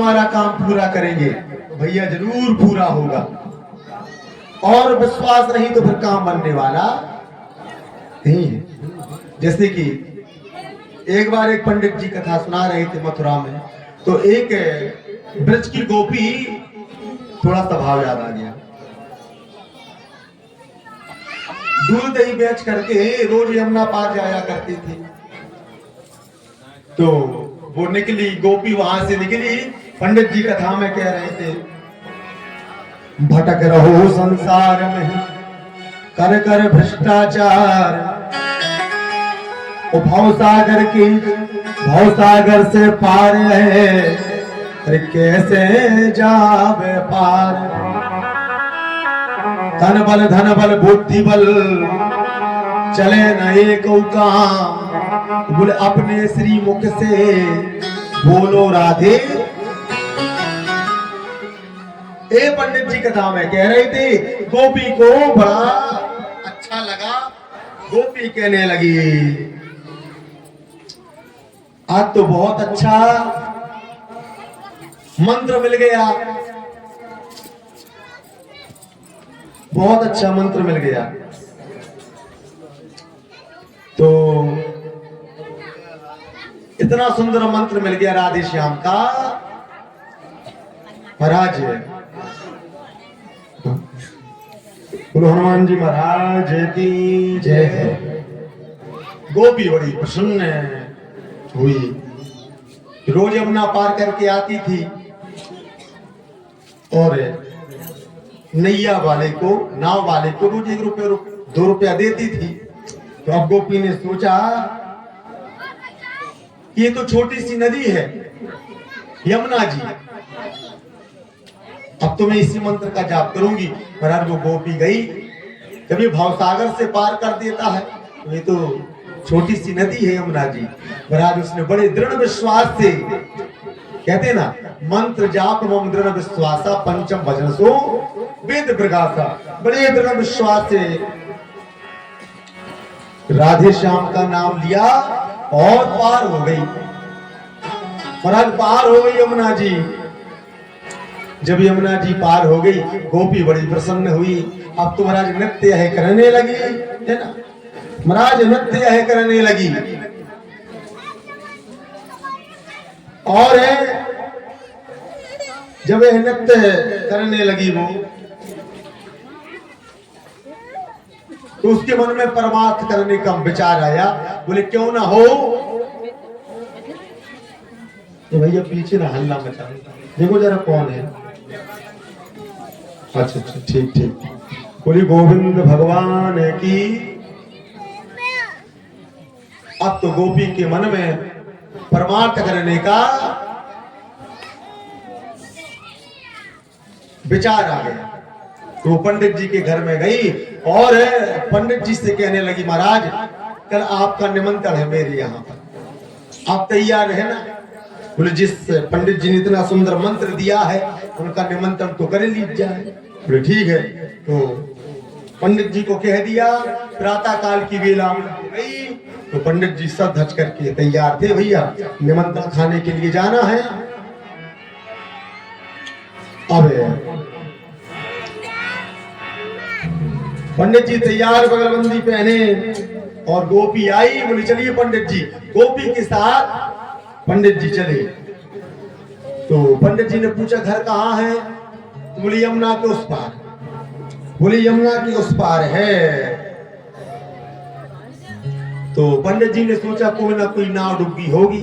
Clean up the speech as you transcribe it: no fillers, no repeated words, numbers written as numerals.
हमारा काम पूरा करेंगे भैया, जरूर पूरा होगा। और विश्वास नहीं तो फिर काम बनने वाला नहीं है। जैसे कि एक बार एक पंडित जी कथा सुना रहे थे मथुरा में, तो एक ब्रज की गोपी थोड़ा सा भाव याद आ गया। दूध दही बेच करके रोज यमुना पार जाया करती थी। तो वो निकली गोपी, वहां से निकली, पंडित जी कथा में कह रहे थे, भटक रहो संसार में कर कर भ्रष्टाचार, भवसागर की भवसागर से पार है, अरे कैसे जावे पार। धन बल बुद्धि बल चले न एक काम, बोले अपने श्री मुख से बोलो राधे। ए पंडित जी कथा में कह रहे थे, गोपी को बड़ा अच्छा लगा। गोपी कहने लगी, आज तो बहुत अच्छा मंत्र मिल गया, बहुत अच्छा मंत्र मिल गया। तो इतना सुंदर मंत्र मिल गया राधे श्याम का। महाराज बोलो हनुमान जी महाराज की जय है। गोपी बड़ी प्रसन्न हुई, रोज यमुना पार करके आती थी और नैया वाले को, नाव वाले को रोज 1 रुपये 2 रुपया देती थी। तो अब गोपी ने सोचा ये तो छोटी सी नदी है यमुना जी, अब तो मैं इसी मंत्र का जाप करूंगी। महाराज वो गोपी गई, कभी भवसागर से पार कर देता है, ये तो छोटी सी नदी है यमुना जी। महाराज उसने बड़े दृढ़ विश्वास से, कहते ना मंत्र जाप मम दृढ़ विश्वासा पंचम भजन सो वेद प्रकाशा, बड़े दृढ़ विश्वास से राधे श्याम का नाम लिया और पार हो गई। महाराज पार हो गई यमुना जी। जब यमुना जी पार हो गई, गोपी बड़ी प्रसन्न हुई। अब तो महाराज नृत्य है करने लगी, है ना, महाराज नृत्य है करने लगी। और जब यह नृत्य करने लगी वो, तो उसके मन में परमार्थ करने का विचार आया। बोले क्यों ना हो, तो भैया पीछे ना हल्ला मचा, देखो जरा कौन है। अच्छा अच्छा ठीक ठीक। बोली गोविंद भगवान की। अब तो गोपी के मन में परमार्थ करने का विचार आ गया। तो पंडित जी के घर में गई और पंडित जी से कहने लगी, महाराज कल आपका निमंत्रण है मेरे यहाँ पर, आप तैयार है ना। बोले जिस पंडित जी ने इतना सुंदर मंत्र दिया है उनका निमंत्रण तो कर लीजिए। बोले ठीक है। तो पंडित जी को कह दिया। प्रातः काल की वेला हो गई तो पंडित जी सब धज करके तैयार थे, भैया निमंत्रण खाने के लिए जाना है। अब पंडित जी तैयार, बगलबंदी पहने और गोपी आई। बोली चलिए पंडित जी। गोपी के साथ पंडित जी चले। तो पंडित जी ने पूछा घर कहाँ है। तो बोली यमुना के उस पार। बोली यमुना के उस पार है। तो पंडित जी ने सोचा कोई ना कोई नाव डूबी होगी।